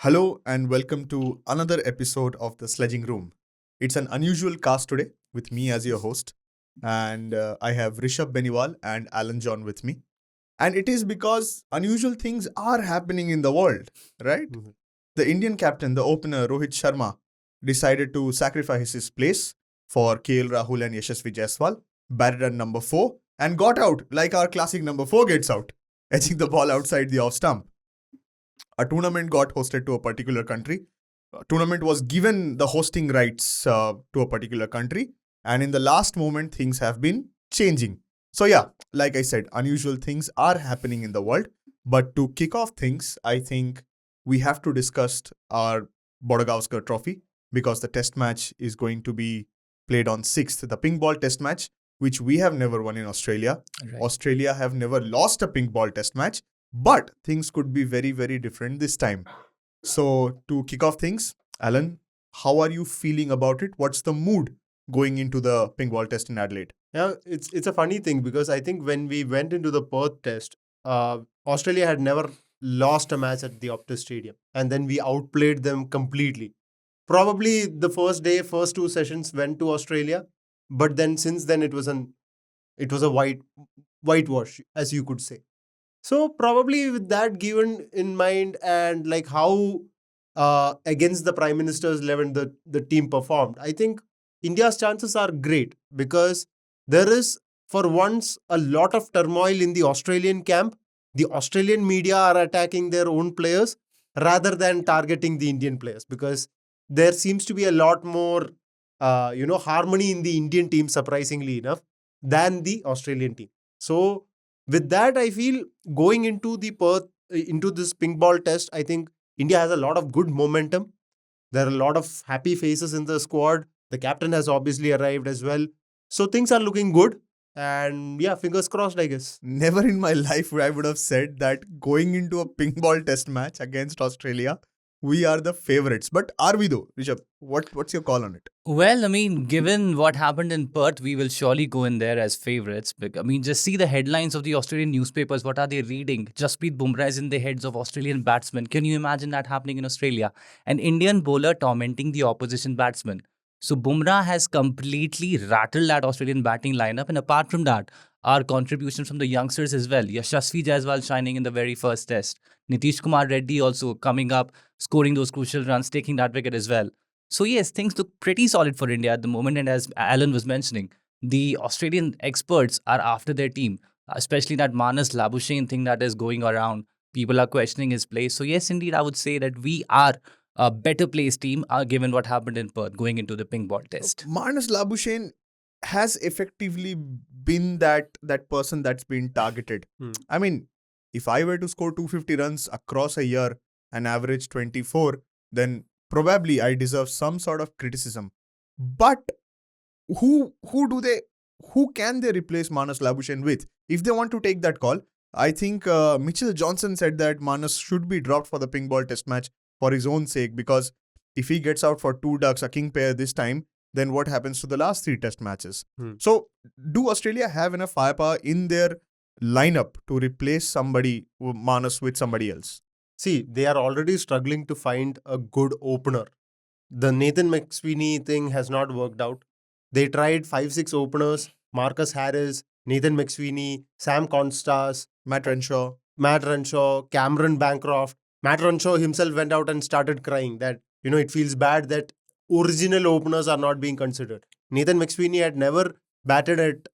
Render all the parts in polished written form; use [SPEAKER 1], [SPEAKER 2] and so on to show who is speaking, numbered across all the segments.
[SPEAKER 1] Hello and welcome to another episode of the Sledging Room. It's an unusual cast today with me as your host, and I have Rishabh Beniwal and Alan John with me. And it is because unusual things are happening in the world, right?
[SPEAKER 2] Mhm.
[SPEAKER 1] The Indian captain, the opener Rohit Sharma, decided to sacrifice his place for KL Rahul and Yashasvi Jaiswal, batted at number 4, and got out like our classic number 4 gets out, edging the ball outside the off stump. A tournament got hosted to a particular country. A tournament was given the hosting rights to a particular country, and in the last moment, things have been changing. So, yeah, like I said, unusual things are happening in the world. But to kick off things, I think we have to discuss our Border-Gavaskar Trophy because the test match is going to be played on 6th, the pink ball test match, which we have never won in Australia.
[SPEAKER 2] Right.
[SPEAKER 1] Australia have never lost a pink ball test match, but things could be very, very different this time. So, to kick off things, Alan, how are you feeling about it? What's the mood going into the pink ball test in Adelaide?
[SPEAKER 2] Yeah, it's a funny thing because I think when we went into the Perth Test, Australia had never lost a match at the Optus Stadium, and then we outplayed them completely. Probably the first day, first two sessions went to Australia, but then since then it was a whitewash, as you could say. So probably with that given in mind and like how against the Prime Minister's 11 the team performed, I think India's chances are great because there is for once a lot of turmoil in the Australian camp. The Australian media are attacking their own players rather than targeting the Indian players because there seems to be a lot more harmony in the Indian team, surprisingly enough, than the Australian team. So with that, I feel going into the Perth into this pink ball test, I think India has a lot of good momentum. There are a lot of happy faces in the squad. The captain has obviously arrived as well. So things are looking good. And yeah, fingers crossed, I guess.
[SPEAKER 1] Never in my life would I would have said that going into a pink ball test match against Australia, we are the favorites. But are we though, Rishabh? What's your call on it?
[SPEAKER 3] Well, I mean, given what happened in Perth, we will surely go in there as favorites. I mean, just see the headlines of the Australian newspapers. What are they reading? Jasprit Bumrah is in the heads of Australian batsmen. Can you imagine that happening in Australia? An Indian bowler tormenting the opposition batsman. So Bumrah has completely rattled that Australian batting lineup. And apart from that, our contribution from the youngsters as well. Yashasvi Jaiswal shining in the very first test. Nitish Kumar Reddy also coming up, scoring those crucial runs, taking that wicket as well. So yes, things look pretty solid for India at the moment. And as Alan was mentioning, the Australian experts are after their team, especially that Manas Labuschagne thing that is going around. People are questioning his place. So yes, indeed, I would say that we are a better placed team given what happened in Perth going into the pink ball test.
[SPEAKER 1] Manas Labuschagne has effectively been that person that's been targeted.
[SPEAKER 2] Hmm.
[SPEAKER 1] I mean, if I were to score 250 runs across a year and average 24, then probably I deserve some sort of criticism. But who can they replace Manas Labuschagne with if they want to take that call? I think Mitchell Johnson said that Manas should be dropped for the pink ball test match for his own sake, because if he gets out for 2 ducks, a king pair this time, then what happens to the last 3 test matches?
[SPEAKER 2] Hmm.
[SPEAKER 1] So do Australia have enough firepower in their lineup to replace Manas with somebody else?
[SPEAKER 2] See, they are already struggling to find a good opener. The Nathan McSweeney thing has not worked out. They tried 5-6 openers: Marcus Harris, Nathan McSweeney, Sam Constas,
[SPEAKER 1] Matt Renshaw.
[SPEAKER 2] Matt Renshaw, Cameron Bancroft. Matt Renshaw himself went out and started crying that, it feels bad that original openers are not being considered. Nathan McSweeney had never batted at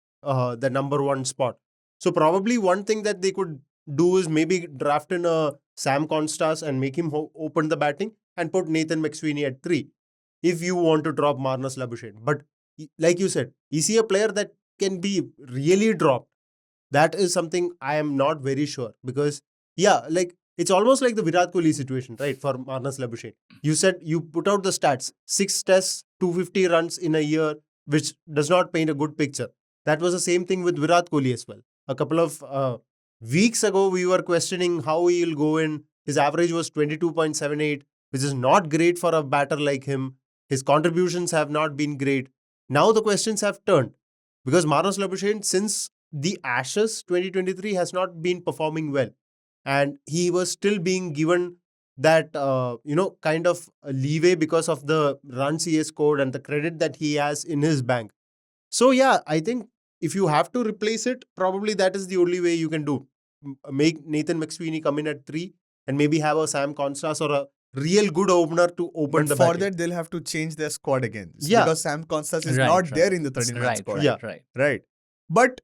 [SPEAKER 2] the number one spot. So probably one thing that they could do is maybe draft in a Sam Constas and make him open the batting and put Nathan McSweeney at 3 if you want to drop Marnus Labuschagne. But like you said, is he a player that can be really dropped? That is something I am not very sure because, yeah, like it's almost like the Virat Kohli situation, right? For Marnus Labuschagne. You said you put out the stats 6 tests, 250 runs in a year, which does not paint a good picture. That was the same thing with Virat Kohli as well. A couple of weeks ago, we were questioning how he will go in. His average was 22.78, which is not great for a batter like him. His contributions have not been great. Now the questions have turned because Marnus Labuschagne, since the Ashes 2023, has not been performing well. And he was still being given that kind of leeway because of the runs he has scored and the credit that he has in his bank. So yeah, I think if you have to replace it, probably that is the only way you can do. Make Nathan McSweeney come in at 3 and maybe have a Sam Constas or a real good opener to open
[SPEAKER 1] But
[SPEAKER 2] the
[SPEAKER 1] for
[SPEAKER 2] batting.
[SPEAKER 1] that, they'll have to change their squad again.
[SPEAKER 2] Yeah.
[SPEAKER 1] Because Sam Constas is
[SPEAKER 3] Right,
[SPEAKER 1] not
[SPEAKER 3] right.
[SPEAKER 1] there in the 13-man
[SPEAKER 3] Right,
[SPEAKER 1] squad.
[SPEAKER 3] right,
[SPEAKER 2] Yeah.
[SPEAKER 3] right.
[SPEAKER 1] Right. But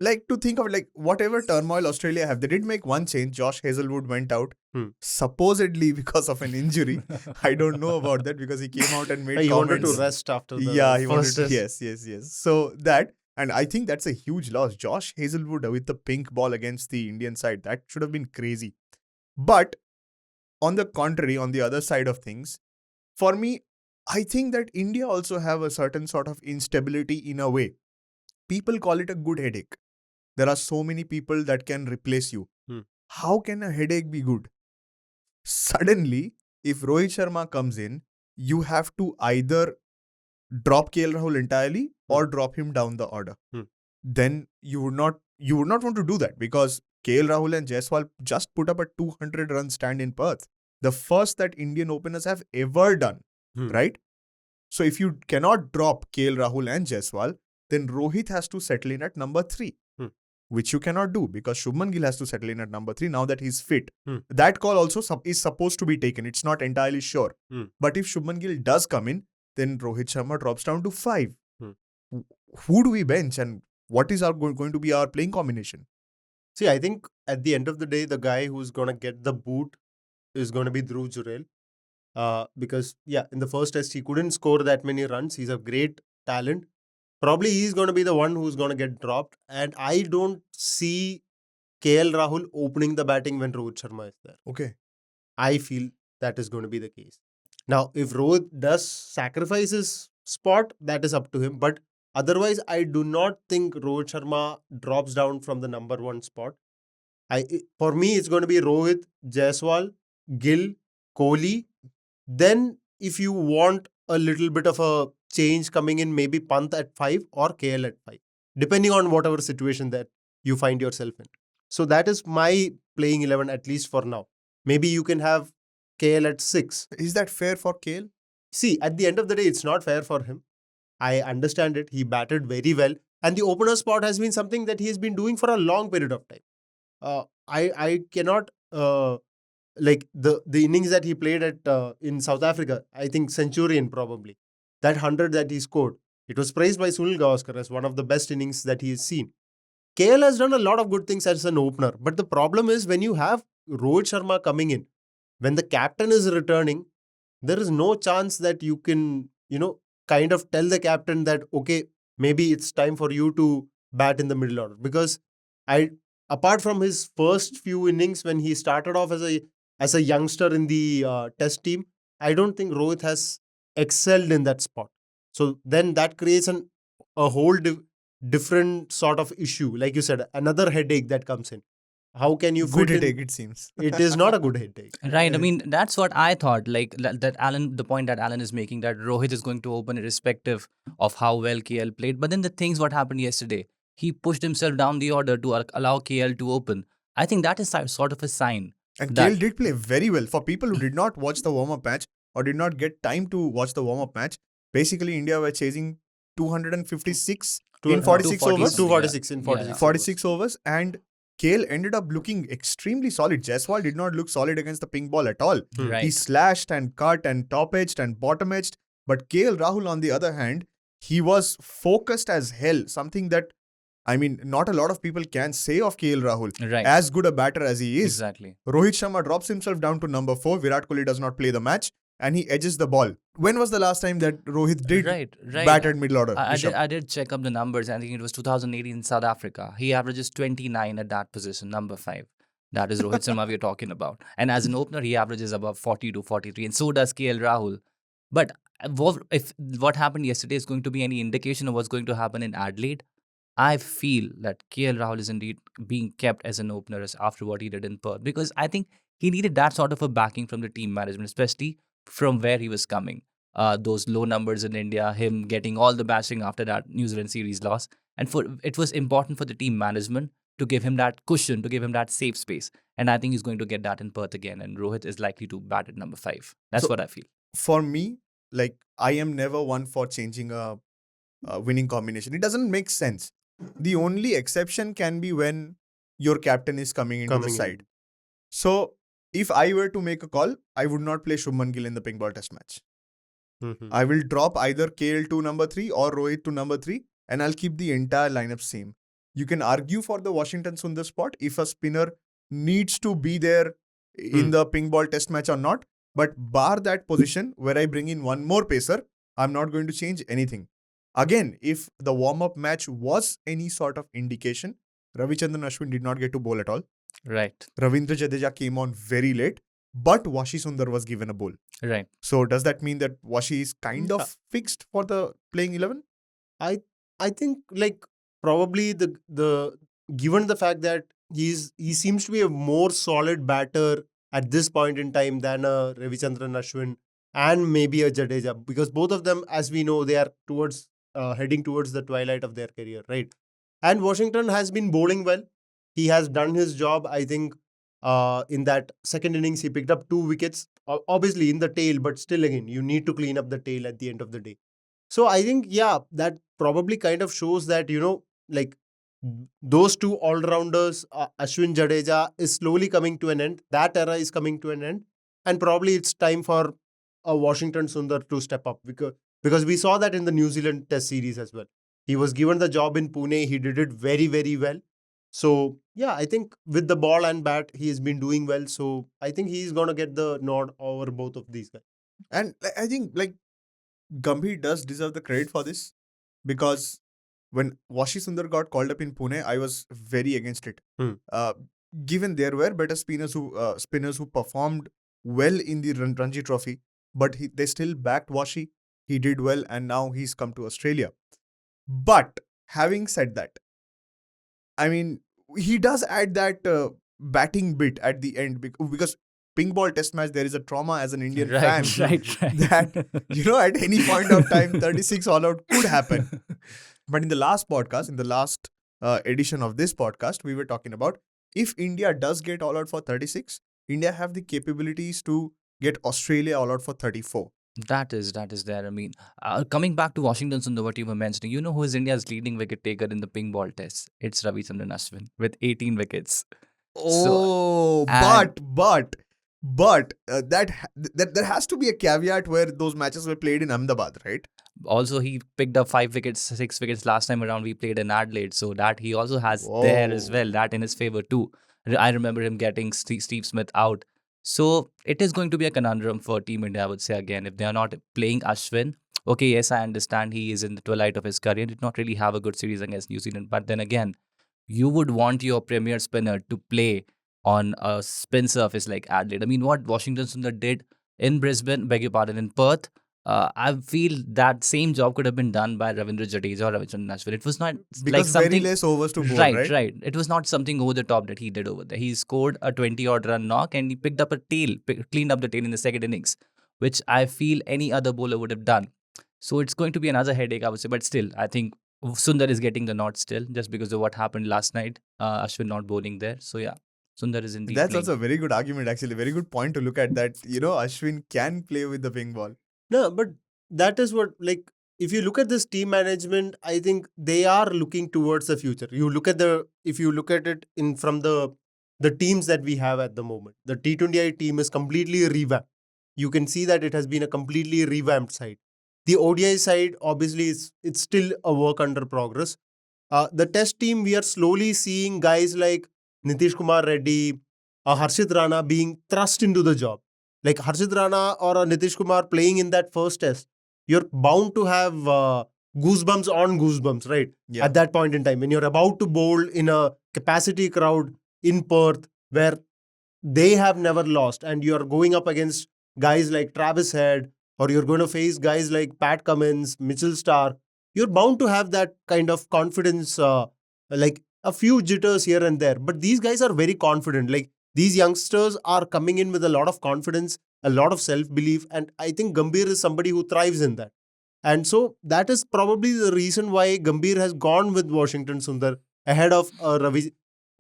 [SPEAKER 1] like to think of like whatever turmoil Australia have, they did make one change. Josh Hazelwood went out, supposedly because of an injury. I don't know about that because he came out and made
[SPEAKER 2] He wanted
[SPEAKER 1] comments.
[SPEAKER 2] to rest after the
[SPEAKER 1] Yeah, he wanted
[SPEAKER 2] first
[SPEAKER 1] to.
[SPEAKER 2] test.
[SPEAKER 1] Yes. So that, and I think that's a huge loss. Josh Hazelwood with the pink ball against the Indian side, that should have been crazy. But on the contrary, on the other side of things, for me, I think that India also have a certain sort of instability in a way. People call it a good headache. There are so many people that can replace you. How can a headache be good? Suddenly, if Rohit Sharma comes in, you have to either drop KL Rahul entirely or drop him down the order. Then you would not want to do that because KL Rahul and Jaiswal just put up a 200 run stand in Perth. The first that Indian openers have ever done, right? So if you cannot drop KL Rahul and Jaiswal, then Rohit has to settle in at number 3. Which you cannot do because Shubman Gill has to settle in at number 3 now that he's fit. That call also is supposed to be taken. It's not entirely sure. But if Shubman Gill does come in, then Rohit Sharma drops down to 5. Who do we bench and what is going to be our playing combination?
[SPEAKER 2] See, I think at the end of the day, the guy who's going to get the boot is going to be Dhruv Jurel. Because, in the first test, he couldn't score that many runs. He's a great talent. Probably he's going to be the one who's going to get dropped. And I don't see KL Rahul opening the batting when Rohit Sharma is there.
[SPEAKER 1] Okay.
[SPEAKER 2] I feel that is going to be the case. Now, if Rohit does sacrifice his spot, that is up to him. But otherwise, I do not think Rohit Sharma drops down from the number 1 spot. For me, it's going to be Rohit, Jaiswal, Gill, Kohli. Then, if you want a little bit of a change coming in, maybe Pant at 5 or KL at 5, depending on whatever situation that you find yourself in. So that is my playing 11, at least for now. Maybe you can have KL at 6.
[SPEAKER 1] Is that fair for KL?
[SPEAKER 2] See, at the end of the day, it's not fair for him. I understand it. He batted very well. And the opener spot has been something that he has been doing for a long period of time. I cannot... like the innings that he played at in South Africa, I think Centurion probably. That 100 that he scored, it was praised by Border-Gavaskar as one of the best innings that he has seen. KL has done a lot of good things as an opener. But the problem is when you have Rohit Sharma coming in, when the captain is returning, there is no chance that you can, kind of tell the captain that, okay, maybe it's time for you to bat in the middle order. Because apart from his first few innings when he started off as a youngster in the test team, I don't think Rohit has excelled in that spot. So then that creates a whole different sort of issue. Like you said, another headache that comes in. How can you
[SPEAKER 1] Good
[SPEAKER 2] fit in?
[SPEAKER 1] headache, it seems.
[SPEAKER 2] It is not a good headache.
[SPEAKER 3] Right. I mean, that's what I thought. Like that Alan, the point that Alan is making, that Rohit is going to open irrespective of how well KL played. But then the things what happened yesterday, he pushed himself down the order to allow KL to open. I think that is sort of a sign.
[SPEAKER 1] And
[SPEAKER 3] that-
[SPEAKER 1] KL did play very well. For people who did not watch the warm-up match or did not get time to watch the warm-up match, basically India were chasing 256 in 46 overs.
[SPEAKER 2] 246 in 46
[SPEAKER 1] 46 overs, and KL ended up looking extremely solid. Jaiswal did not look solid against the pink ball at all.
[SPEAKER 3] Right.
[SPEAKER 1] He slashed and cut and top-edged and bottom-edged. But KL Rahul, on the other hand, he was focused as hell. Something that, I mean, not a lot of people can say of KL Rahul.
[SPEAKER 3] Right.
[SPEAKER 1] As good a batter as he is.
[SPEAKER 3] Exactly.
[SPEAKER 1] Rohit Sharma drops himself down to number 4. Virat Kohli does not play the match and he edges the ball. When was the last time that Rohit did bat at middle order?
[SPEAKER 3] I did check up the numbers. I think it was 2018 in South Africa. He averages 29 at that position, number 5. That is Rohit Sharma we're talking about. And as an opener, he averages above 40 to 43. And so does KL Rahul. But if what happened yesterday is going to be any indication of what's going to happen in Adelaide, I feel that KL Rahul is indeed being kept as an opener after what he did in Perth. Because I think he needed that sort of a backing from the team management, especially from where he was coming. Those low numbers in India, him getting all the bashing after that New Zealand series loss. And it was important for the team management to give him that cushion, to give him that safe space. And I think he's going to get that in Perth again. And Rohit is likely to bat at number 5. That's
[SPEAKER 1] So-
[SPEAKER 3] what I feel.
[SPEAKER 1] For me, like, I am never one for changing a winning combination. It doesn't make sense. The only exception can be when your captain is coming into the
[SPEAKER 2] Coming in.
[SPEAKER 1] side. So if I were to make a call, I would not play Shubman Gill in the pink ball test match.
[SPEAKER 2] Mhm.
[SPEAKER 1] I will drop either KL to number 3 or Rohit to number 3, and I'll keep the entire lineup same. You can argue for the Washington Sundar spot if a spinner needs to be there in the pink ball test match or not. But bar that position where I bring in one more pacer, I'm not going to change anything. Again, if the warm-up match was any sort of indication, Ravichandran Ashwin did not get to bowl at all.
[SPEAKER 3] Right.
[SPEAKER 1] Ravindra Jadeja came on very late, but Washi Sundar was given a bowl.
[SPEAKER 3] Right.
[SPEAKER 1] So does that mean that Washi is kind of fixed for the playing 11?
[SPEAKER 2] I think like probably the given the fact that he seems to be a more solid batter at this point in time than a Ravichandran Ashwin and maybe a Jadeja, because both of them, as we know, they are towards heading towards the twilight of their career, right? And Washington has been bowling well. He has done his job. I think in that second innings he picked up 2 wickets, obviously in the tail, but still again you need to clean up the tail at the end of the day. So I think, yeah, that probably kind of shows that, like those two all-rounders, Ashwin Jadeja, is slowly coming to an end. That era is coming to an end. And probably it's time for a Washington Sundar to step up, because we saw that in the New Zealand Test series as well. He was given the job in Pune. He did it very, very well. So, yeah, I think with the ball and bat, he has been doing well. So I think he's going to get the nod over both of these guys.
[SPEAKER 1] And I think like Gambhir does deserve the credit for this, because when Washi Sundar got called up in Pune, I was very against it. Given there were better spinners who performed well in the Ranji Trophy, but they still backed Washi. He did well, and now he's come to Australia. But having said that, I mean, he does add that batting bit at the end, because pink ball test match, there is a trauma as an Indian fan
[SPEAKER 3] Right.
[SPEAKER 1] that, at any point of time, 36 all out could happen. But in the last podcast, in the last edition of this podcast, we were talking about if India does get all out for 36, India have the capabilities to get Australia all out for 34.
[SPEAKER 3] That is there. I mean, coming back to Washington Sundar, what you were mentioning, you know who is India's leading wicket taker in the pink ball test? It's Ravichandran Ashwin with 18 wickets.
[SPEAKER 1] Oh, but that there has to be a caveat where those matches were played in Ahmedabad, right?
[SPEAKER 3] Also, he picked up 5 wickets, 6 wickets last time around we played in Adelaide. So that he also has there as well, that in his favor too. I remember him getting Steve Smith out. So it is going to be a conundrum for Team India, I would say, again. If they are not playing Ashwin, okay, yes, I understand he is in the twilight of his career, did not really have a good series against New Zealand. But then again, you would want your premier spinner to play on a spin surface like Adelaide. I mean, what Washington Sundar did in Brisbane, beg your pardon, in Perth, I feel that same job could have been done by Ravindra Jadeja or Ravichandran Ashwin. It was not
[SPEAKER 1] Because
[SPEAKER 3] like something
[SPEAKER 1] very less overs to bowl, right?
[SPEAKER 3] It was not something over the top that he did over there. He scored a 20-odd run knock and he picked up a tail, cleaned up the tail in the second innings, which I feel any other bowler would have done. So it's going to be another headache, I would say. But still, I think Sundar is getting the nod still, just because of what happened last night. Ashwin not bowling there. So yeah, Sundar is indeed
[SPEAKER 1] That's
[SPEAKER 3] playing.
[SPEAKER 1] also a very good argument, actually. Very good point to look at that, Ashwin can play with the pink ball.
[SPEAKER 2] No, but that is what, like, if you look at this team management, I think they are looking towards the future. If you look at it from the teams that we have at the moment, the T20I team is completely revamped. You can see that it has been a completely revamped side. The ODI side, obviously, it's still a work under progress. The test team, we are slowly seeing guys like Nitish Kumar Reddy, Harshit Rana being thrust into the job. Like Harshit Rana or Nitish Kumar playing in that first test, you're bound to have goosebumps on goosebumps, right?
[SPEAKER 1] Yeah.
[SPEAKER 2] At that point in time, when you're about to bowl in a capacity crowd in Perth where they have never lost, and you're going up against guys like Travis Head, or you're going to face guys like Pat Cummins, Mitchell Starc, you're bound to have that kind of confidence, like a few jitters here and there. But these guys are very confident. Like, these youngsters are coming in with a lot of confidence, a lot of self-belief, and I think Gambhir is somebody who thrives in that. And so that is probably the reason why Gambhir has gone with Washington Sundar ahead of Ravi.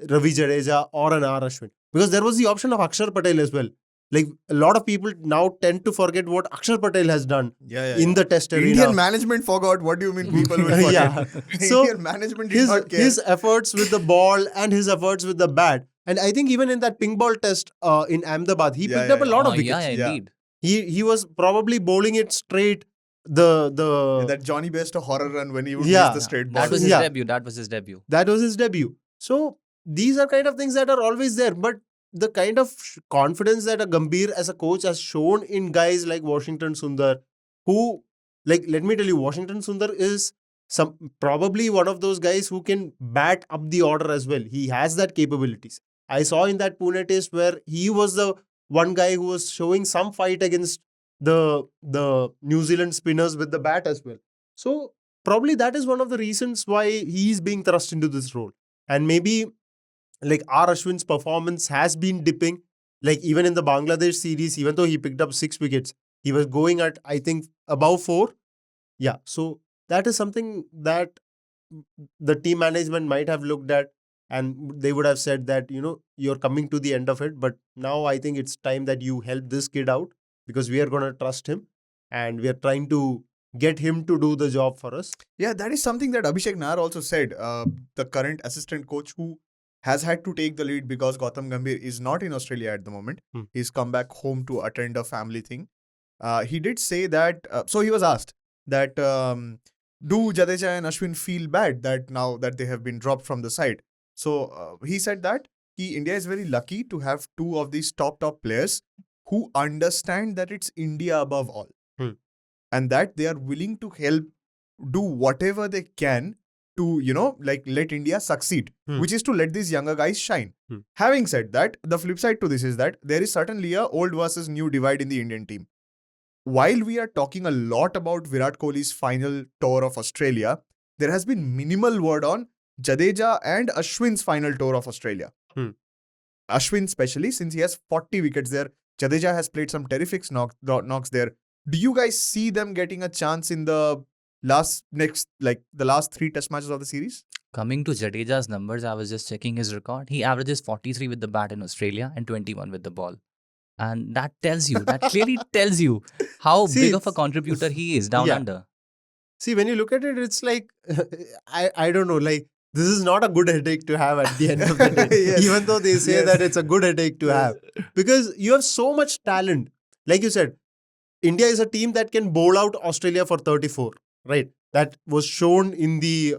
[SPEAKER 2] Ravi Jadeja or an R Ashwin, because there was the option of Akshar Patel as well. Like a lot of people now tend to forget what Akshar Patel has done in the test arena.
[SPEAKER 1] Indian management forgot. What do you mean people will forget?
[SPEAKER 2] Yeah. So
[SPEAKER 1] Indian management did not care.
[SPEAKER 2] his efforts with the ball and his efforts with the bat, and I think even in that pink ball test in Ahmedabad, he picked up a lot of wickets.
[SPEAKER 3] Yeah,
[SPEAKER 1] Yeah.
[SPEAKER 3] indeed.
[SPEAKER 2] He was probably bowling it straight.
[SPEAKER 1] That Johnny Best a horror run when he would
[SPEAKER 2] Yeah.
[SPEAKER 1] miss the straight ball.
[SPEAKER 3] That was his
[SPEAKER 2] Yeah.
[SPEAKER 3] debut. That was his debut.
[SPEAKER 2] That was his debut. So these are kind of things that are always there. But the kind of confidence that a Gambhir as a coach has shown in guys like Washington Sundar, who, like, let me tell you, Washington Sundar is probably one of those guys who can bat up the order as well. He has that capabilities. I saw in that Pune test where he was the one guy who was showing some fight against the New Zealand spinners with the bat as well. So probably that is one of the reasons why he's being thrust into this role. And maybe like R Ashwin's performance has been dipping. Like even in the Bangladesh series, even though he picked up 6 wickets, he was going at, I think, above 4. Yeah. So that is something that the team management might have looked at, and they would have said that, you're coming to the end of it. But now I think it's time that you help this kid out, because we are going to trust him and we are trying to get him to do the job for us.
[SPEAKER 1] Yeah, that is something that Abhishek Nair also said. The current assistant coach who has had to take the lead because Gautam Gambhir is not in Australia at the moment. He's come back home to attend a family thing. He did say that, so he was asked that, do Jadeja and Ashwin feel bad that now that they have been dropped from the side? So he said that India is very lucky to have two of these top players who understand that it's India above all. And that they are willing to help do whatever they can to, let India succeed, which is to let these younger guys shine. Having said that, the flip side to this is that there is certainly a old versus new divide in the Indian team. While we are talking a lot about Virat Kohli's final tour of Australia, there has been minimal word on Jadeja and Ashwin's final tour of Australia. Ashwin especially, since he has 40 wickets there. Jadeja has played some terrific knocks there. Do you guys see them getting a chance in the last 3 test matches of the series?
[SPEAKER 3] Coming to Jadeja's numbers, I was just checking his record. He averages 43 with the bat in Australia and 21 with the ball. And that clearly tells you how big of a contributor he is down under.
[SPEAKER 2] See, when you look at it, it's like, I don't know, like, this is not a good headache to have at the end of the day.
[SPEAKER 1] Yes.
[SPEAKER 2] Even though they say
[SPEAKER 1] Yes.
[SPEAKER 2] that it's a good headache to have. Because you have so much talent. Like you said, India is a team that can bowl out Australia for 34, right? That was shown in the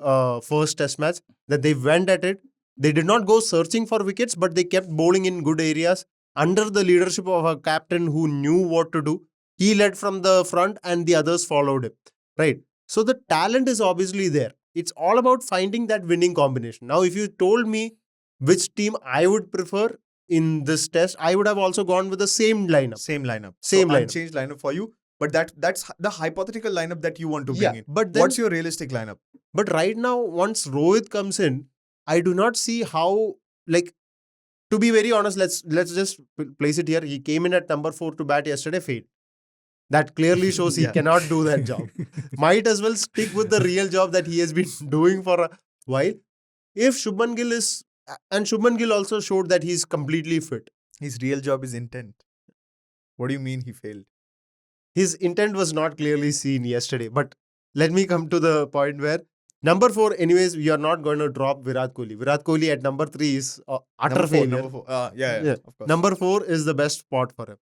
[SPEAKER 2] first test match, that they went at it. They did not go searching for wickets, but they kept bowling in good areas under the leadership of a captain who knew what to do. He led from the front and the others followed him, right? So the talent is obviously there. It's all about finding that winning combination. Now, if you told me which team I would prefer in this test, I would have also gone with the same lineup.
[SPEAKER 1] Same lineup.
[SPEAKER 2] Same lineup.
[SPEAKER 1] Unchanged lineup for you. But that's the hypothetical lineup that you want to bring in.
[SPEAKER 2] But then,
[SPEAKER 1] what's your realistic lineup?
[SPEAKER 2] But right now, once Rohit comes in, I do not see how, like, to be very honest, let's just place it here. He came in at number 4 to bat yesterday, failed. That clearly shows he cannot do that job. Might as well stick with the real job that he has been doing for a while. If Shubman Gill is, and Shubman Gill also showed that he's completely fit.
[SPEAKER 1] His real job is intent. What do you mean he failed?
[SPEAKER 2] His intent was not clearly seen yesterday. But let me come to the point where number 4, anyways, we are not going to drop Virat Kohli. Virat Kohli at number 3 is utter failure.
[SPEAKER 1] Number 4. Yeah, of course.
[SPEAKER 2] Number 4 is the best spot for him.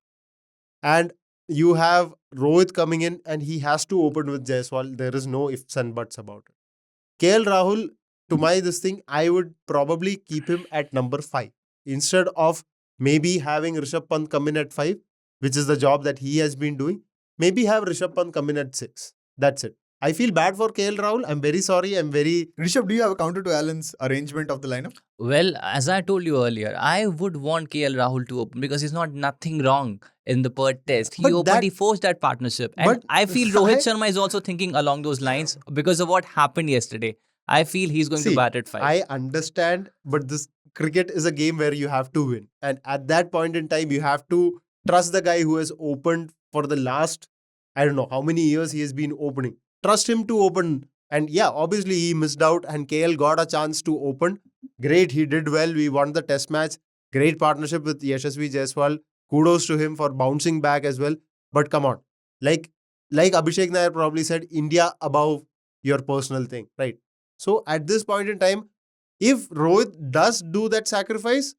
[SPEAKER 2] And you have Rohit coming in and he has to open with Jaiswal. There is no ifs and buts about it. KL Rahul, to my this thing, I would probably keep him at number 5. Instead of maybe having Rishabh Pant come in at 5, which is the job that he has been doing, maybe have Rishabh Pant come in at 6. That's it. I feel bad for KL Rahul. I'm very sorry.
[SPEAKER 1] Rishabh, do you have a counter to Alan's arrangement of the lineup?
[SPEAKER 3] Well, as I told you earlier, I would want KL Rahul to open because he's not nothing wrong in the Perth Test. He forced that partnership. And I feel Rohit Sharma is also thinking along those lines because of what happened yesterday. I feel he's going to bat at 5.
[SPEAKER 2] I understand, but this cricket is a game where you have to win. And at that point in time, you have to trust the guy who has opened for the last, I don't know how many years he has been opening. Trust him to open And yeah, obviously he missed out and KL got a chance to open. Great, he did well. We won the test match. Great partnership with Yashasvi Jaiswal. Kudos to him for bouncing back as well. But come on, like Abhishek Nair probably said, India above your personal thing, right? So at this point in time, if Rohit does do that sacrifice,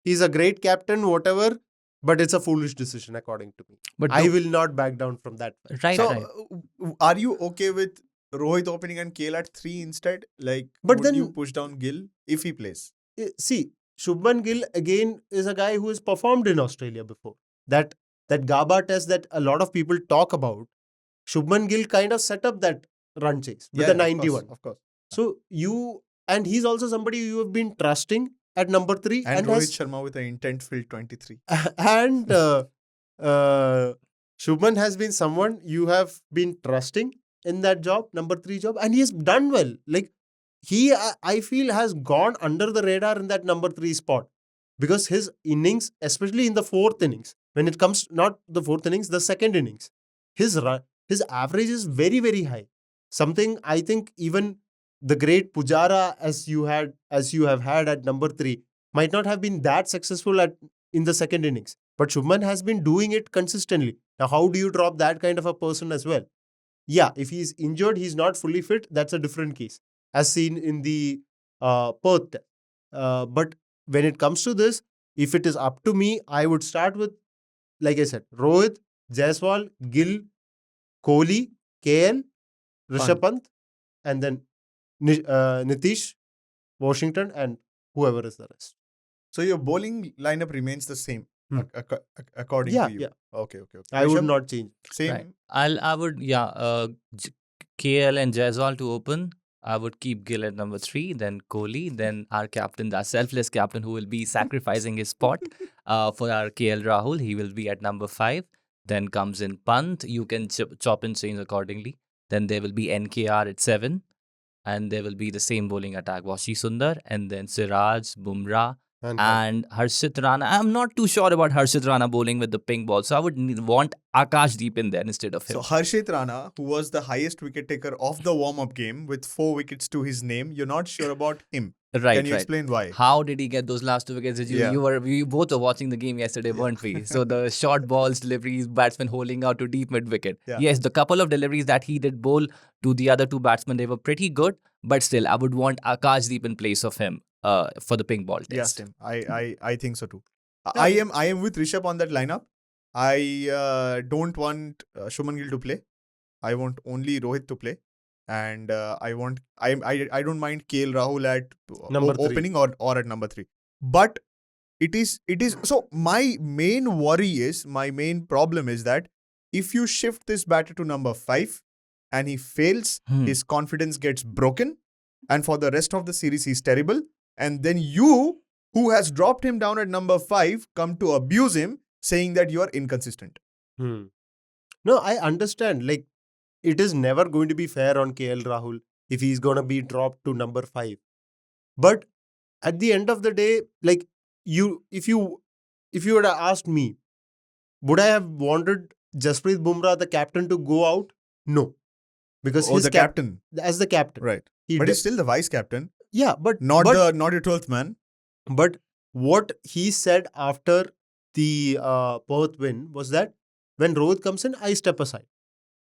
[SPEAKER 2] he's a great captain, whatever, but it's a foolish decision according to me.
[SPEAKER 3] But
[SPEAKER 2] I will not back down from that.
[SPEAKER 3] right,
[SPEAKER 1] So,
[SPEAKER 3] right.
[SPEAKER 1] are you okay with Rohit opening and KL at 3 instead? Like,
[SPEAKER 2] But
[SPEAKER 1] would
[SPEAKER 2] then-
[SPEAKER 1] you push down Gill if he plays?
[SPEAKER 2] See, Shubman Gill again is a guy who has performed in Australia before. That Gaba test that a lot of people talk about, Shubman Gill kind of set up that run chase with the
[SPEAKER 1] of course,
[SPEAKER 2] 91.
[SPEAKER 1] of course.
[SPEAKER 2] So and he's also somebody you have been trusting at number 3
[SPEAKER 1] And
[SPEAKER 2] and
[SPEAKER 1] Rohit
[SPEAKER 2] has
[SPEAKER 1] Sharma with an intent filled 23.
[SPEAKER 2] and Shubman has been someone you have been trusting in that job, number 3 job, and he has done well. Like I feel has gone under the radar in that number 3 spot because his innings, especially in the 4th innings, when it comes not the 4th innings, the 2nd innings, his average is very, very high. Something I think even the great Pujara as you have had at number 3 might not have been that successful in the 2nd innings. But Shubman has been doing it consistently. Now, how do you drop that kind of a person as well? Yeah, if he's injured, he's not fully fit, that's a different case, as seen in the Perth Test. But when it comes to this, if it is up to me, I would start with, like I said, Rohit, Jaiswal, Gill, Kohli, KL, Rishabh Pant, and then Nitish, Washington, and whoever is the rest.
[SPEAKER 1] So your bowling lineup remains the same according
[SPEAKER 2] Yeah,
[SPEAKER 1] to you.
[SPEAKER 2] yeah.
[SPEAKER 1] Okay.
[SPEAKER 2] I would
[SPEAKER 1] Rishabh,
[SPEAKER 2] not change.
[SPEAKER 1] Same.
[SPEAKER 3] Right. I would KL and Jaiswal to open. I would keep Gill at number 3, then Kohli, then our captain, the selfless captain who will be sacrificing his spot for our KL Rahul. He will be at number 5. Then comes in Pant. You can chop and change accordingly. Then there will be NKR at 7. And there will be the same bowling attack, Washi Sundar, and then Siraj, Bumrah, and Harshit Rana. I'm not too sure about Harshit Rana bowling with the pink ball, so I would want Akash Deep in there instead of him.
[SPEAKER 1] So Harshit Rana, who was the highest wicket taker of the warm-up game with 4 wickets to his name, you're not sure about him.
[SPEAKER 3] Right,
[SPEAKER 1] Can you explain why?
[SPEAKER 3] How did he get those last 2 wickets? We both were watching the game yesterday, weren't we? So the short balls, deliveries, batsmen holding out to deep mid wicket.
[SPEAKER 1] Yeah.
[SPEAKER 3] Yes, the couple of deliveries that he did bowl to the other 2 batsmen, they were pretty good. But still, I would want Akash Deep in place of him for the pink ball test.
[SPEAKER 1] Yes, Tim. I think so too. I am with Rishabh on that lineup. I don't want Shubman Gill to play. I want only Rohit to play. And I don't mind KL Rahul at
[SPEAKER 2] Number 3.
[SPEAKER 1] opening or at number 3. But it is so my main problem is that if you shift this batter to number 5 and he fails, his confidence gets broken, and for the rest of the series he's terrible, and then you, who has dropped him down at number 5, come to abuse him saying that you are inconsistent.
[SPEAKER 2] No, I understand. Like, it is never going to be fair on KL Rahul if he's going to be dropped to number 5. But at the end of the day, like, if you would have asked me, would I have wanted Jasprit Bumrah, the captain, to go out? No. Because
[SPEAKER 1] the captain.
[SPEAKER 2] As the captain.
[SPEAKER 1] Right. But he's still the vice captain.
[SPEAKER 2] Yeah, but
[SPEAKER 1] not your 12th man.
[SPEAKER 2] But what he said after the Perth win was that when Rohit comes in, I step aside.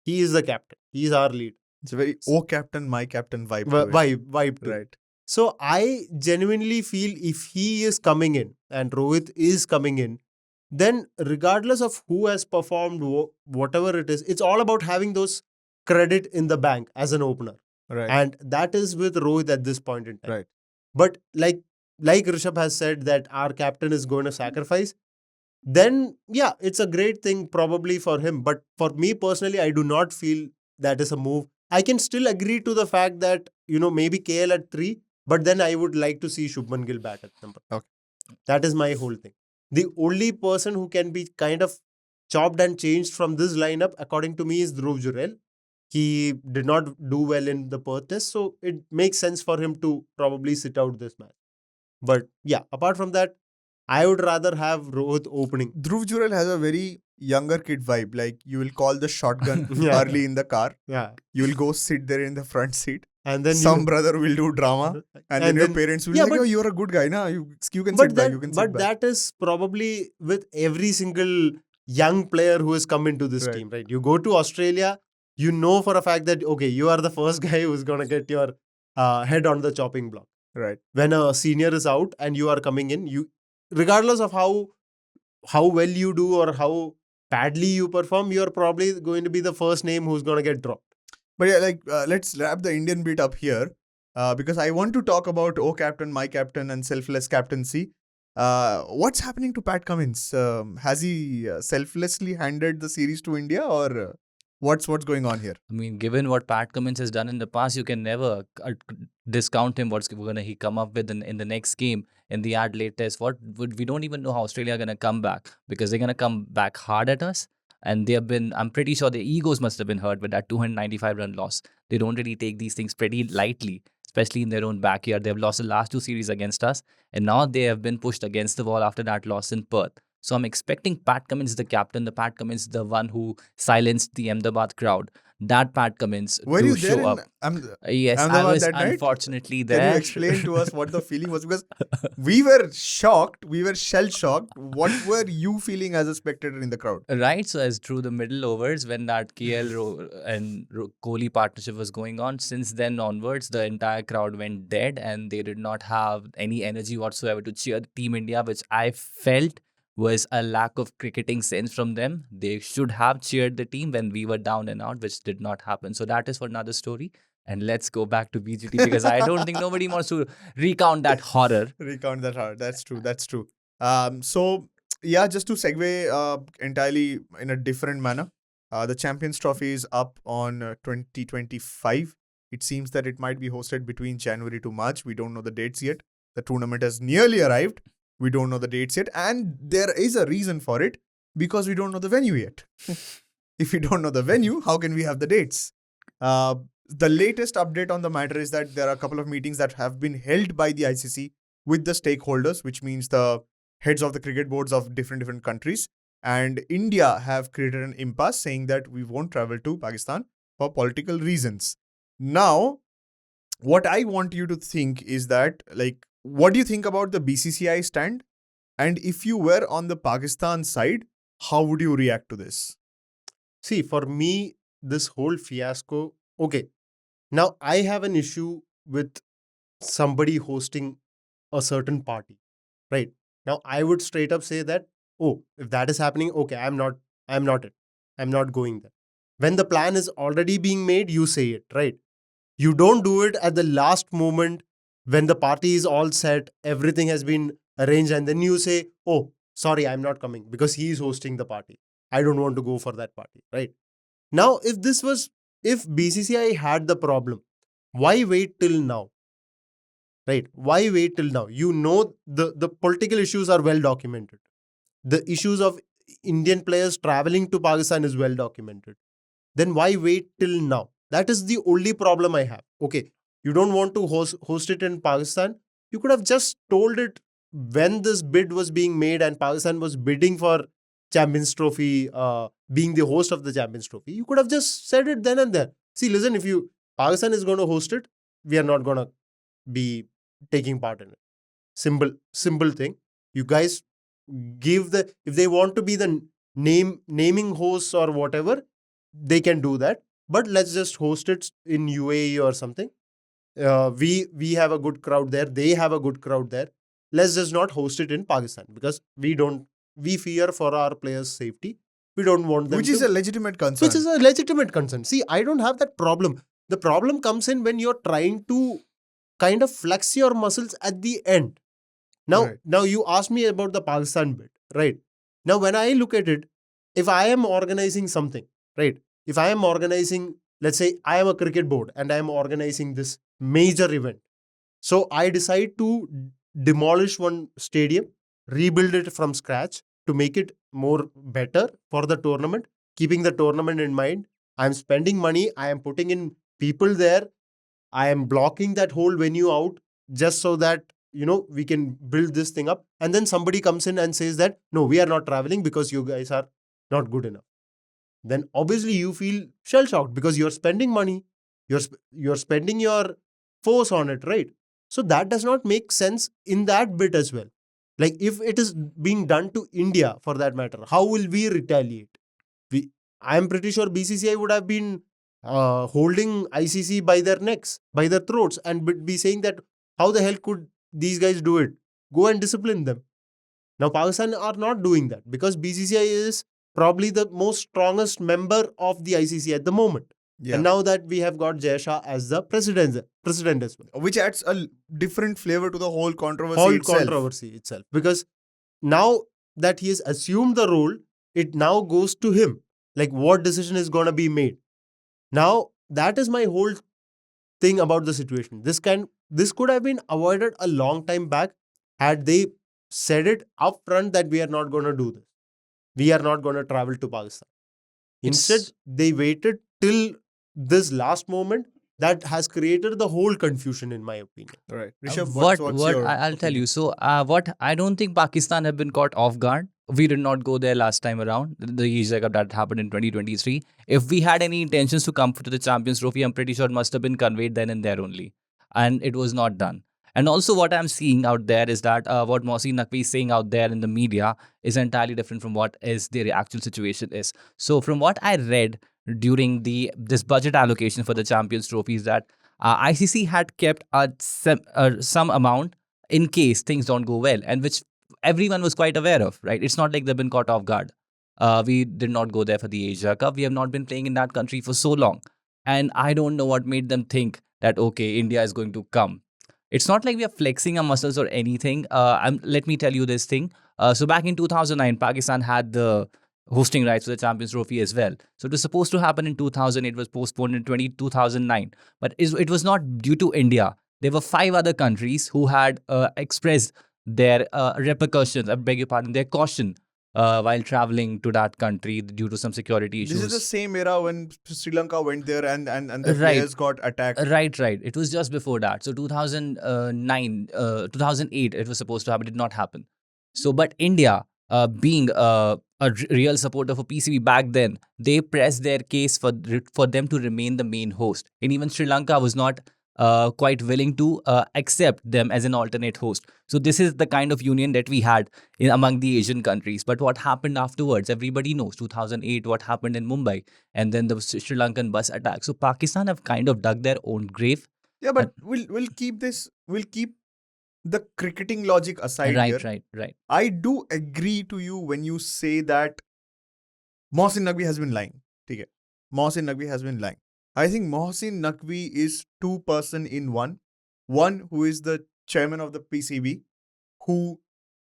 [SPEAKER 2] He is the captain. He is our lead.
[SPEAKER 1] It's a very captain, my captain vibe.
[SPEAKER 2] Vibe too.
[SPEAKER 1] Right.
[SPEAKER 2] So I genuinely feel if he is coming in and Rohit is coming in, then regardless of who has performed whatever it is, it's all about having those credit in the bank as an opener.
[SPEAKER 1] Right.
[SPEAKER 2] And that is with Rohit at this point in time.
[SPEAKER 1] Right.
[SPEAKER 2] But like Rishabh has said that our captain is going to sacrifice, then yeah, it's a great thing probably for him. But for me personally, I do not feel that is a move. I can still agree to the fact that, maybe KL at 3, but then I would like to see Shubman Gill bat at number.
[SPEAKER 1] Okay.
[SPEAKER 2] That is my whole thing. The only person who can be kind of chopped and changed from this lineup, according to me, is Dhruv Jurel. He did not do well in the Perth Test, so it makes sense for him to probably sit out this match. But yeah, apart from that, I would rather have Rohit opening.
[SPEAKER 1] Dhruv Jurel has a very younger kid vibe. Like you will call the shotgun
[SPEAKER 2] Yeah.
[SPEAKER 1] early in the car.
[SPEAKER 2] Yeah.
[SPEAKER 1] You will go sit there in the front seat.
[SPEAKER 2] And then
[SPEAKER 1] Some brother will do drama, and then your parents will be
[SPEAKER 2] Yeah,
[SPEAKER 1] like,
[SPEAKER 2] but-
[SPEAKER 1] "Oh, you're a good guy, na? You can
[SPEAKER 2] but
[SPEAKER 1] sit back.
[SPEAKER 2] that
[SPEAKER 1] You can sit
[SPEAKER 2] but
[SPEAKER 1] back."
[SPEAKER 2] that is probably with every single young player who has come into this
[SPEAKER 1] Right.
[SPEAKER 2] team, right? You go to Australia, you know for a fact that okay, you are the first guy who's gonna get your head on the chopping block.
[SPEAKER 1] Right.
[SPEAKER 2] When a senior is out and you are coming in, you, regardless of how well you do or how badly you perform, you're probably going to be the first name who's gonna get dropped.
[SPEAKER 1] But yeah, like let's wrap the Indian bit up here because I want to talk about "Oh Captain, My Captain" and selfless captaincy. What's happening to Pat Cummins? Has he selflessly handed the series to India, or what's going on here?
[SPEAKER 3] I mean, given what Pat Cummins has done in the past, you can never discount him. What's gonna he come up with in the next game in the Adelaide Test? We don't even know how Australia are gonna come back, because they're gonna come back hard at us. And they have been, I'm pretty sure their egos must have been hurt with that 295 run loss. They don't really take these things pretty lightly, especially in their own backyard. They've lost the last 2 series against us, and now they have been pushed against the wall after that loss in Perth. So I'm expecting Pat Cummins, the captain, the Pat Cummins, the one who silenced the Ahmedabad crowd, that Pat Cummins
[SPEAKER 1] Were
[SPEAKER 3] to
[SPEAKER 1] you
[SPEAKER 3] show
[SPEAKER 1] there
[SPEAKER 3] up. Yes, I
[SPEAKER 1] Ahmedabad
[SPEAKER 3] was
[SPEAKER 1] that night?
[SPEAKER 3] unfortunately
[SPEAKER 1] Can you
[SPEAKER 3] there.
[SPEAKER 1] explain to us what the feeling was? Because we were shocked, we were shell shocked. What were you feeling as a spectator in the crowd?
[SPEAKER 3] Right, so as through the middle overs, when that and Kohli partnership was going on, since then onwards, the entire crowd went dead and they did not have any energy whatsoever to cheer Team India, which I felt was a lack of cricketing sense from them. They should have cheered the team when we were down and out, which did not happen. So that is for another story. And let's go back to BGT, because I don't think nobody wants to recount that horror.
[SPEAKER 1] Recount that hard. That's true. That's true. So yeah, just to segue entirely in a different manner, the Champions Trophy is up on 2025. It seems that it might be hosted between January to March. We don't know the dates yet. The tournament has nearly arrived. We don't know the dates yet, and there is a reason for it, because we don't know the venue yet. If we don't know the venue, how can we have the dates? The latest update on the matter is that there are a couple of meetings that have been held by the ICC with the stakeholders, which means the heads of the cricket boards of different countries. And India have created an impasse saying that we won't travel to Pakistan for political reasons. Now, what I want you to think is that, like, what do you think about the BCCI stand? And if you were on the Pakistan side, how would you react to this?
[SPEAKER 2] See, for me, this whole fiasco, okay, now I have an issue with somebody hosting a certain party, right? Now I would straight up say that, oh, if that is happening, okay, I'm not it. I'm not going there. When the plan is already being made, you say it, right? You don't do it at the last moment when the party is all set, everything has been arranged, and then you say, oh, sorry, I'm not coming because he is hosting the party. I don't want to go for that party, right? Now, if BCCI had the problem, why wait till now? Right? Why wait till now? You know, the political issues are well documented. The issues of Indian players traveling to Pakistan is well documented. Then why wait till now? That is the only problem I have. Okay, you don't want to host it in Pakistan. You could have just told it when this bid was being made and Pakistan was bidding for Champions Trophy, being the host of the Champions Trophy. You could have just said it then and there. See, listen, if Pakistan is going to host it, we are not going to be taking part in it. Simple thing. You guys give if they want to be the naming hosts or whatever, they can do that. But let's just host it in UAE or something. We have a good crowd there. They have a good crowd there. Let's just not host it in Pakistan, because we fear for our players' safety. We don't want them
[SPEAKER 1] Which is a legitimate concern.
[SPEAKER 2] Which is a legitimate concern. See, I don't have that problem. The problem comes in when you're trying to kind of flex your muscles at the end. Now,
[SPEAKER 1] Right.
[SPEAKER 2] now you asked me about the Pakistan bit, right? Now, when I look at it, if I am organizing something, right? If I am organizing, let's say I am a cricket board and I am organizing this major event. So I decide to demolish one stadium, rebuild it from scratch to make it more better for the tournament, keeping the tournament in mind. I'm spending money, I am putting in people there, I am blocking that whole venue out just so that, we can build this thing up. And then somebody comes in and says that, no, we are not traveling because you guys are not good enough, then obviously you feel shell shocked because you're spending money, you're spending your force on it, right? So that does not make sense in that bit as well. Like if it is being done to India for that matter, how will we retaliate? I'm pretty sure BCCI would have been holding ICC by their necks, by their throats, and be saying that how the hell could these guys do it? Go and discipline them. Now Pakistan are not doing that because BCCI is probably the most strongest member of the ICC at the moment.
[SPEAKER 1] Yeah.
[SPEAKER 2] And now that we have got Jay Shah as the president as well.
[SPEAKER 1] Which adds a different flavor to the whole controversy
[SPEAKER 2] Whole
[SPEAKER 1] itself.
[SPEAKER 2] controversy itself. Because now that he has assumed the role, it now goes to him. Like what decision is going to be made. Now that is my whole thing about the situation. This could have been avoided a long time back had they said it up front that we are not going to do this. We are not going to travel to Pakistan. Instead, they waited till this last moment. That has created the whole confusion, in my opinion.
[SPEAKER 1] Right. Rishabh,
[SPEAKER 3] what
[SPEAKER 1] what's your
[SPEAKER 3] I'll tell you.
[SPEAKER 1] opinion?
[SPEAKER 3] So what I don't think Pakistan have been caught off guard. We did not go there last time around. The Asia Cup that happened in 2023. If we had any intentions to come to the Champions Trophy, I'm pretty sure it must have been conveyed then and there only, and it was not done. And also, what I'm seeing out there is that what Mohsin Naqvi is saying out there in the media is entirely different from what is the actual situation is. So, from what I read during this budget allocation for the Champions Trophy, is that ICC had kept some amount in case things don't go well, and which everyone was quite aware of, right? It's not like they've been caught off guard. We did not go there for the Asia Cup. We have not been playing in that country for so long. And I don't know what made them think that, okay, India is going to come. It's not like we are flexing our muscles or anything. Let me tell you this thing. So back in 2009, Pakistan had the hosting rights for the Champions Trophy as well. So it was supposed to happen in 2000. It was postponed in 2009. But it was not due to India. There were 5 other countries who had expressed their repercussions, I beg your pardon, their caution while traveling to that country due to some security issues.
[SPEAKER 1] This is the same era when Sri Lanka went there and the
[SPEAKER 3] Right.
[SPEAKER 1] players got attacked.
[SPEAKER 3] Right. It was just before that. So 2009, 2008, it was supposed to happen. It did not happen. So, but India, being a real supporter for PCB back then, they pressed their case for them to remain the main host. And even Sri Lanka was not quite willing to accept them as an alternate host. So this is the kind of union that we had among the Asian countries. But what happened afterwards, everybody knows. 2008, what happened in Mumbai, and then the Sri Lankan bus attack. So Pakistan have kind of dug their own grave.
[SPEAKER 1] Yeah, but we'll keep the cricketing logic aside here.
[SPEAKER 3] Right.
[SPEAKER 1] I do agree to you when you say that Mohsin Naqvi has been lying. Okay. Mohsin Naqvi has been lying. I think Mohsin Naqvi is 2 person in one. One who is the chairman of the PCB, who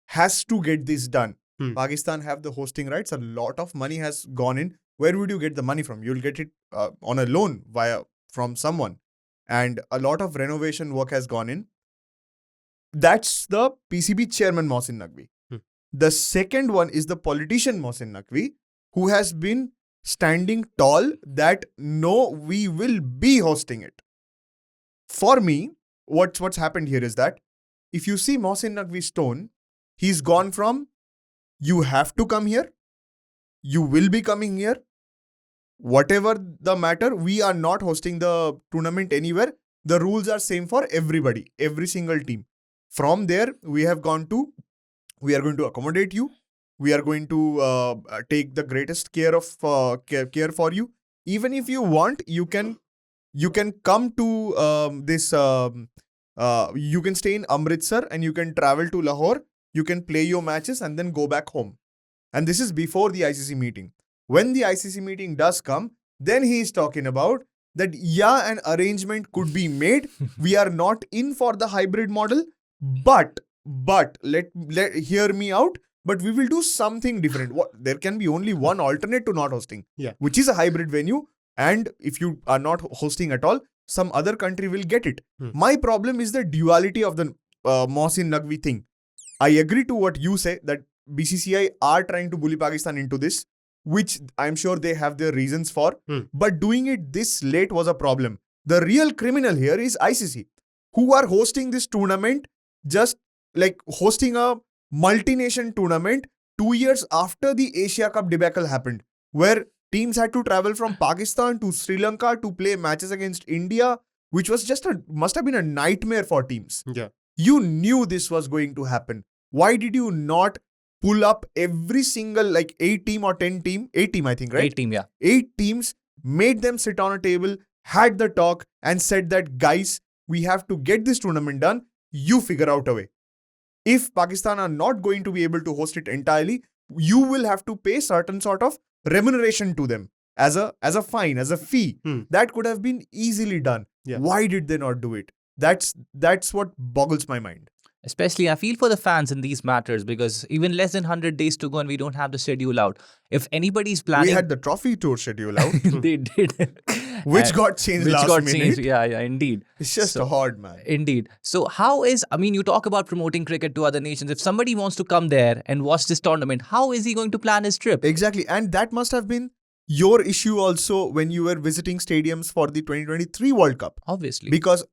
[SPEAKER 1] has to get this done. Pakistan have the hosting rights. A lot of money has gone in. Where would you get the money from? You'll get it on a loan from someone. And a lot of renovation work has gone in. That's the PCB chairman Mohsin Naqvi. The second one is the politician Mohsin Naqvi, who has been standing tall that no, we will be hosting it. For me, what's happened here is that if you see Mohsin Naqvi's tone, he's gone from you have to come here, you will be coming here, whatever the matter, we are not hosting the tournament anywhere. The rules are same for everybody, every single team. From there, we are going to accommodate you. We are going to take the greatest care for you. Even if you want, you can come to this. You can stay in Amritsar and you can travel to Lahore. You can play your matches and then go back home. And this is before the ICC meeting. When the ICC meeting does come, then he is talking about that. Yeah, an arrangement could be made. We are not in for the hybrid model, but let hear me out. But we will do something different. There can be only one alternate to not hosting, which is a hybrid venue. And if you are not hosting at all, some other country will get it. My problem is the duality of the Mohsin Naqvi thing. I agree to what you say that BCCI are trying to bully Pakistan into this, which I'm sure they have their reasons for. But doing it this late was a problem. The real criminal here is ICC, who are hosting this tournament, just like hosting a multi-nation tournament 2 years after the Asia Cup debacle happened. where teams had to travel from Pakistan to Sri Lanka to play matches against India, which was must have been a nightmare for teams.
[SPEAKER 2] Yeah.
[SPEAKER 1] You knew this was going to happen. Why did you not pull up every single, like 8 team or 10 team? 8 team, I think, right?
[SPEAKER 3] 8 team, yeah.
[SPEAKER 1] 8 teams, made them sit on a table, had the talk and said that, guys, we have to get this tournament done. You figure out a way. If Pakistan are not going to be able to host it entirely, you will have to pay certain sort of remuneration to them as a fine, as a fee. That could have been easily done.
[SPEAKER 2] Yeah.
[SPEAKER 1] Why did they not do it? That's what boggles my mind.
[SPEAKER 3] Especially, I feel for the fans in these matters because even less than 100 days to go and we don't have the schedule out. If anybody's planning...
[SPEAKER 1] We had the trophy tour schedule out.
[SPEAKER 3] They did.
[SPEAKER 1] Which got changed last minute.
[SPEAKER 3] Changed. Yeah, indeed.
[SPEAKER 1] It's just hard, man.
[SPEAKER 3] Indeed. So you talk about promoting cricket to other nations. If somebody wants to come there and watch this tournament, how is he going to plan his trip?
[SPEAKER 1] Exactly. And that must have been your issue also when you were visiting stadiums for the 2023 World Cup.
[SPEAKER 3] Obviously.
[SPEAKER 1] Because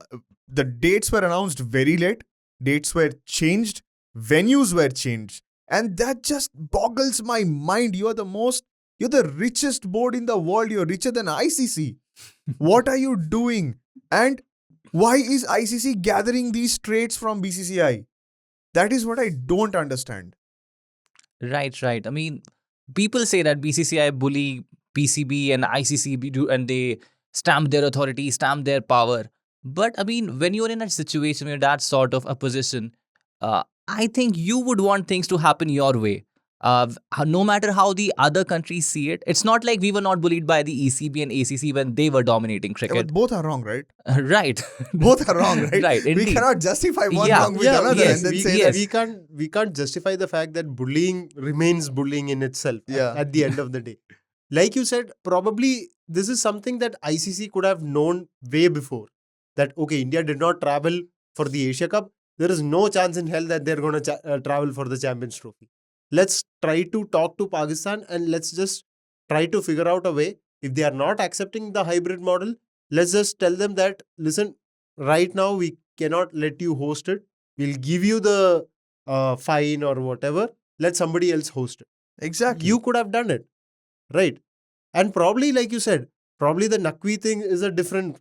[SPEAKER 1] the dates were announced very late. Dates were changed. Venues were changed. And that just boggles my mind. You're the richest board in the world. You're richer than ICC. What are you doing? And why is ICC gathering these traits from BCCI? That is what I don't understand.
[SPEAKER 3] Right. I mean, people say that BCCI bully PCB and ICC and they stamp their authority, stamp their power. But I mean, when you're in a situation where that's sort of a position, I think you would want things to happen your way. No matter how the other countries see it, it's not like we were not bullied by the ECB and ACC when they were dominating
[SPEAKER 1] Yeah,
[SPEAKER 3] cricket.
[SPEAKER 1] but both are wrong, right?
[SPEAKER 3] Right.
[SPEAKER 1] Both are wrong, right?
[SPEAKER 3] Right,
[SPEAKER 1] We
[SPEAKER 3] indeed.
[SPEAKER 1] cannot justify one
[SPEAKER 3] Yeah,
[SPEAKER 1] wrong with
[SPEAKER 2] yeah,
[SPEAKER 1] another
[SPEAKER 3] yes,
[SPEAKER 1] and then
[SPEAKER 2] we,
[SPEAKER 1] say
[SPEAKER 2] yes.
[SPEAKER 1] that.
[SPEAKER 2] we can't justify the fact that bullying remains bullying in itself at the end of the day. Like you said, probably this is something that ICC could have known way before. That, okay, India did not travel for the Asia Cup. There is no chance in hell that they're going to travel for the Champions Trophy. Let's try to talk to Pakistan and let's just try to figure out a way. If they are not accepting the hybrid model, let's just tell them that, listen, right now we cannot let you host it. We'll give you the fine or whatever. Let somebody else host it.
[SPEAKER 1] Exactly.
[SPEAKER 2] You could have done it. Right. And probably, like you said, probably the Naqvi thing is a different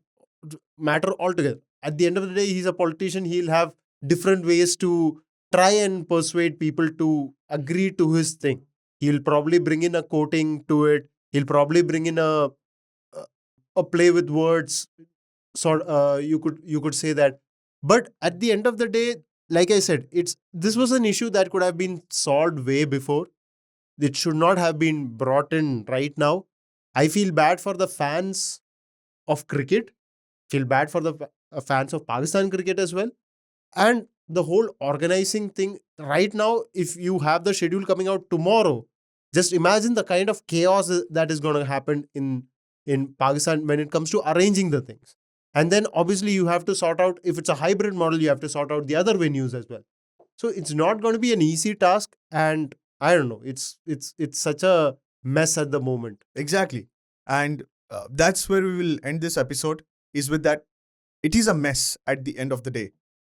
[SPEAKER 2] matter altogether. At the end of the day, he's a politician. He'll have different ways to try and persuade people to agree to his thing. He'll probably bring in a quoting to it. He'll probably bring in a play with words. You could say that. But at the end of the day, like I said, this was an issue that could have been solved way before. It should not have been brought in right now. I feel bad for the fans of cricket. Feel bad for the fans of Pakistan cricket as well. And the whole organizing thing right now, if you have the schedule coming out tomorrow, just imagine the kind of chaos that is going to happen in Pakistan when it comes to arranging the things. And then obviously you have to sort out, if it's a hybrid model, you have to sort out the other venues as well. So it's not going to be an easy task. And I don't know, it's such a mess at the moment.
[SPEAKER 1] Exactly. And that's where we will end this episode, is with that. It is a mess at the end of the day.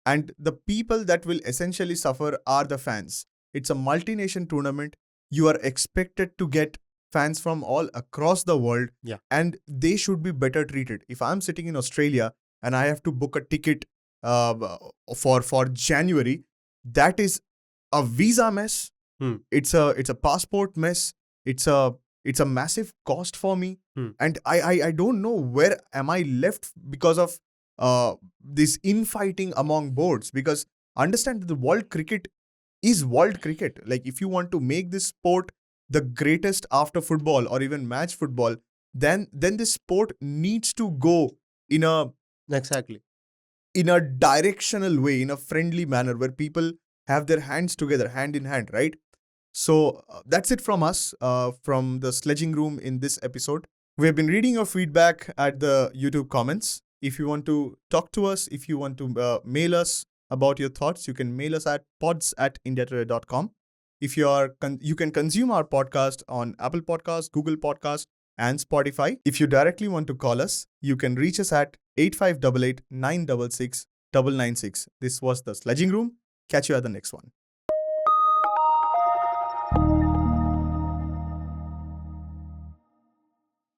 [SPEAKER 1] And the people that will essentially suffer are the fans. It's a multi-nation tournament. You are expected to get fans from all across the world.
[SPEAKER 2] Yeah.
[SPEAKER 1] And they should be better treated. If I'm sitting in Australia and I have to book a ticket for January, that is a visa mess. It's a passport mess. It's a massive cost for me. And I don't know where am I left because of this infighting among boards. Because understand that the world cricket is world cricket. Like, if you want to make this sport the greatest after football or even match football, then this sport needs to go in a directional way, in a friendly manner, where people have their hands together, hand in hand, right? So that's it from us, from the Sledging Room in this episode. We have been reading your feedback at the YouTube comments. If you want to talk to us, if you want to mail us about your thoughts, you can mail us at pods@indiatoday.com. If you can consume our podcast on Apple Podcasts, Google Podcasts, and Spotify. If you directly want to call us, you can reach us at 8588 966 996. This was the Sledging Room. Catch you at the next one.